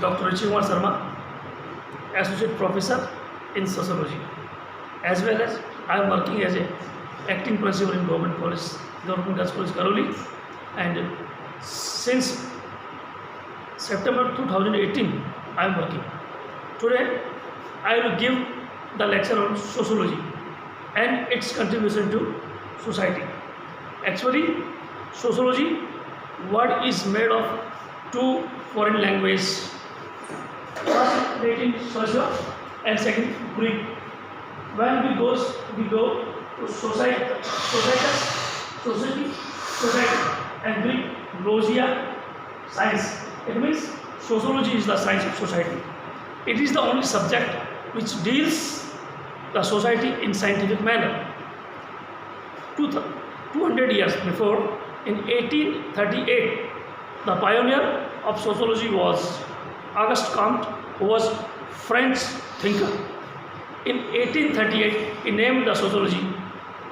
Dr. Rishi Kumar Sharma, Associate Professor in Sociology, as well as I am working as a acting principal in Government Girls College, Karoli, and since September 2018 I am working. Today I will give the lecture on sociology and its contribution to society. Actually, sociology word is made of two foreign languages. First Latin socio and second Greek. When we go to society, and Greek logia, science. It means sociology is the science of society. It is the only subject which deals the society in scientific manner. 200 years before, in 1838, the pioneer of sociology was Auguste Comte, who was French thinker. In 1838, he named the sociology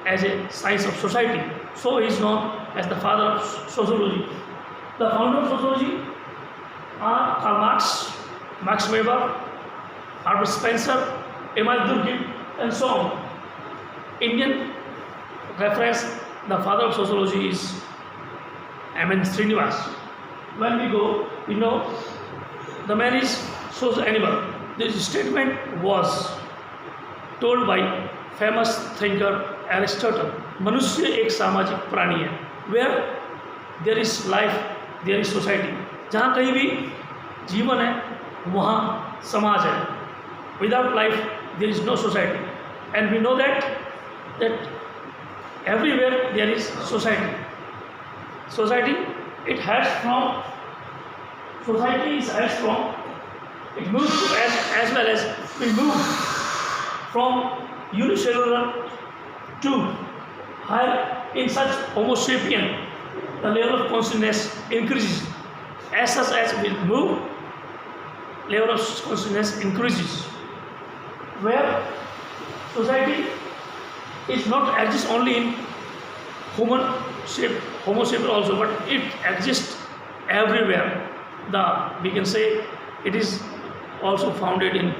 as a science of society. So he is known as the father of sociology. The founder of sociology are Karl Marx, Max Weber, Herbert Spencer, Emile Durkheim, and so on. Indian reference, the father of sociology is M.N. Srinivas. When we go, we know the man is social animal. This statement was told by famous thinker Aristotle. मनुष्य एक सामाजिक प्राणी है. Where there is life, there is society. जहाँ कहीं भी जीवन है, वहाँ समाज है. Without life, there is no society. And we know that everywhere there is society. Society, it has from. Society is has from. It moves as well as we move from unicellular to higher. In such Homo sapien, the level of consciousness increases. As such as we move, level of consciousness increases. Where society is not exists only in human shape, Homo sapien also, but it exists everywhere. We can say it is also founded in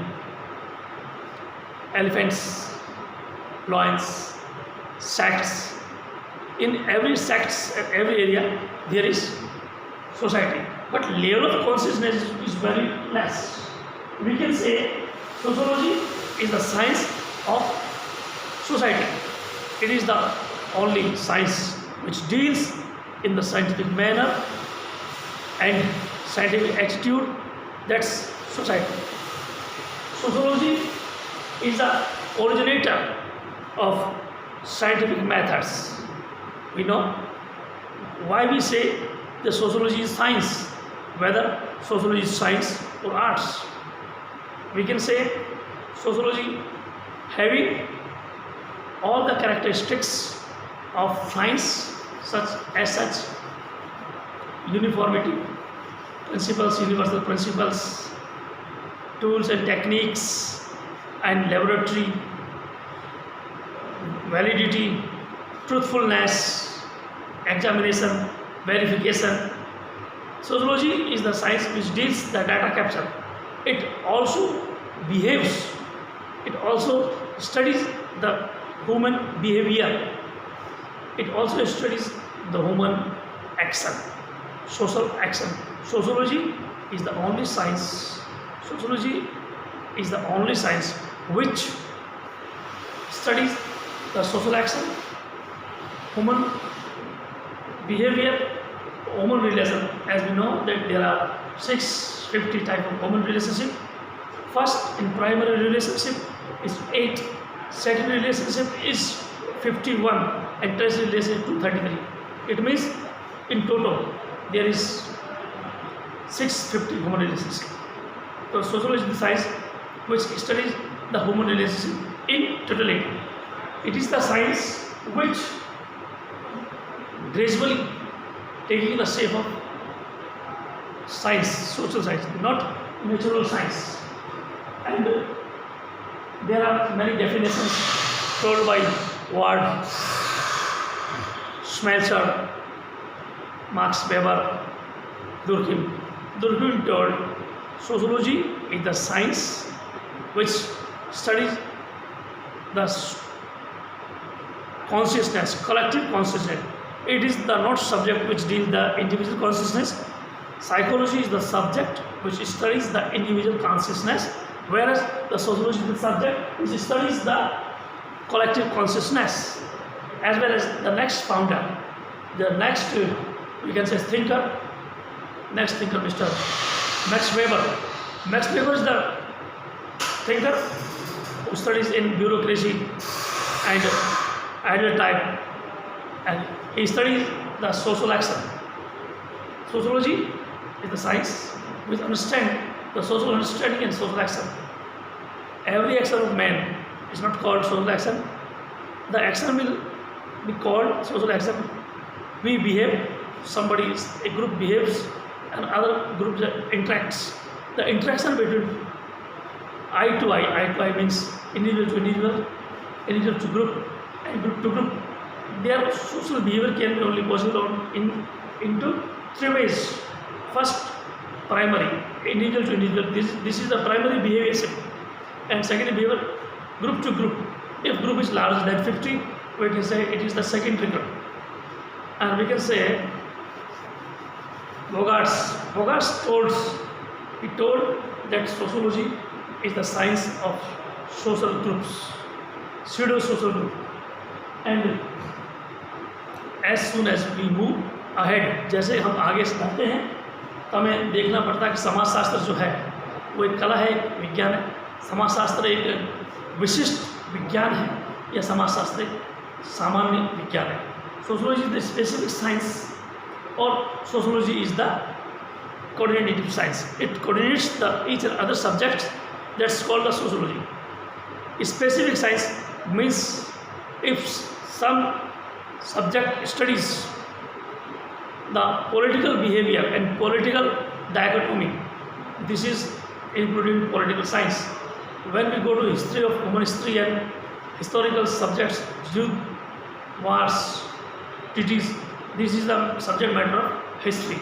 elephants, lions, sects. In every sects, every area, there is society. But level of consciousness is very less. We can say sociology is the science of society. It is the only science which deals in the scientific manner and scientific attitude. That's society. Sociology is the originator of scientific methods. We know why we say the sociology is science, whether sociology is science or arts. We can say sociology having all the characteristics of science, such uniformity, principles, universal principles, tools and techniques, and laboratory validity, truthfulness, examination, verification. Sociology is the science which deals the data capture. It also behaves. It also studies the human behavior. It also studies the human action, social action. Sociology is the only science. Sociology is the only science which studies the social action, human behavior, human relation. As we know that there are 650 type of human relationship. First, in primary relationship is 8, secondary relationship is 51, and tertiary relationship 233. It means in total there is 650 human relationship. So sociology is the science which studies the human relationship in totality. It is the science which gradually taking the shape of science, social science, not natural science. And there are many definitions told by Ward, Schmelzer, Max Weber, Durkheim. Durkheim told Sociology is the science which studies the consciousness, collective consciousness. It is the not subject which deals the individual consciousness. Psychology is the subject which studies the individual consciousness, whereas the sociology is the subject which studies the collective consciousness, as well as the next founder, the next we can say thinker, Mr. Max Weber. Max Weber is the thinker who studies in bureaucracy and ideal type, and he studies the social action. Sociology is the science which understands the social understanding and social action. Every action of man is not called social action. The action will be called social action. We behave, a group behaves, and other groups interacts. The interaction between eye to eye means individual to individual, individual to group, and group to group. Their social behavior can be only possible into three ways. First, primary, individual to individual. This is the primary behavior. And secondary behavior, group to group. If group is larger than 50, we can say it is the secondary group. And we can say Bogarts told that sociology is the science of social groups, pseudo-social group. And as soon as we move ahead, जैसे हम आगे बढ़ते हैं तो हमें देखना पड़ता है कि समाजशास्त्र जो है वो एक कला है, एक विज्ञान है। समाजशास्त्र एक विशिष्ट विज्ञान है या समाजशास्त्र एक सामान्य विज्ञान है। Sociology is the specific science और sociology is the coordinative science. It coordinates each and other subjects. That's called the sociology. Specific science means if some subject studies the political behavior and political dichotomy, this is including political science. When we go to history of human history and historical subjects, youth, wars, treaties, this is the subject matter of history.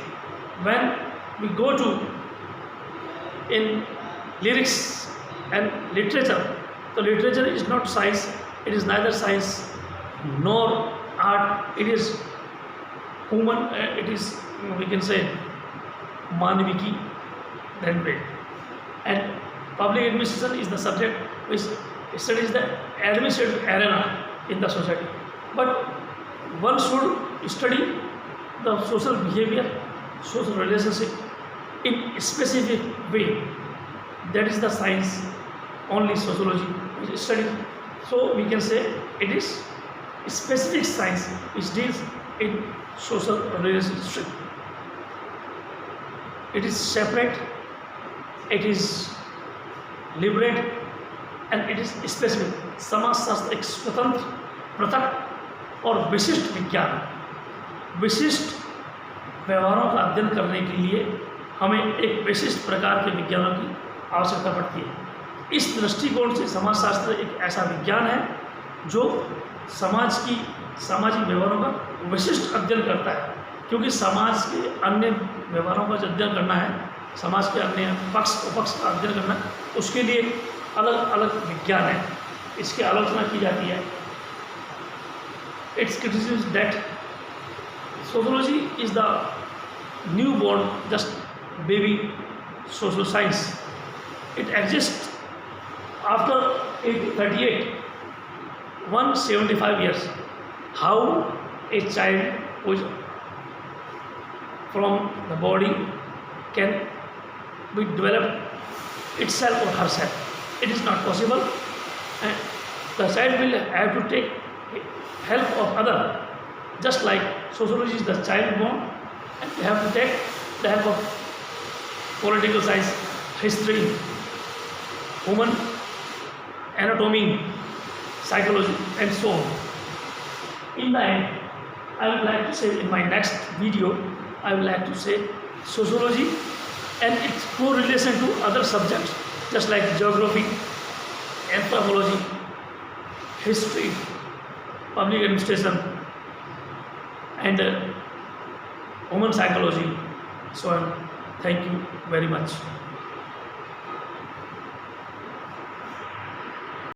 When we go to in lyrics and literature, the literature is not science, it is neither science nor art, it is human, it is, we can say, manviki language. And public administration is the subject which studies the administrative arena in the society. But one should study the social behavior, social relationship in a specific way. That is the science only sociology is studied. So we can say it is a specific science which deals in social relationship. It is separate, it is liberate, and it is specific. समाजशास्त्र एक स्वतंत्र, पृथक और विशिष्ट विज्ञान है। विशिष्ट व्यवहारों का अध्ययन करने के लिए हमें एक विशिष्ट प्रकार के विज्ञानों की आवश्यकता पड़ती है। इस दृष्टिकोण से समाजशास्त्र एक ऐसा विज्ञान है जो सामाजिक व्यवहारों का विशिष्ट अध्ययन करता है, क्योंकि समाज के अन्य व्यवहारों का अध्ययन करना है, समाज के अन्य पक्ष उपक्ष का अध्ययन करना है, उसके लिए अलग अलग विज्ञान है, इसकी आलोचना की जाती है। It's criticism that sociology is the newborn, just baby social science. It exists after 1838, 175 years. How a child who is from the body can be developed itself or herself? It is not possible, and the child will have to take help of other. Just like sociology is the child born, and we have to take the help of political science, history, human anatomy, psychology, and so on. In the end, I would like to say in my next video, I would like to say sociology and its correlation to other subjects, just like geography, anthropology, history, public administration, and human psychology. So thank you very much.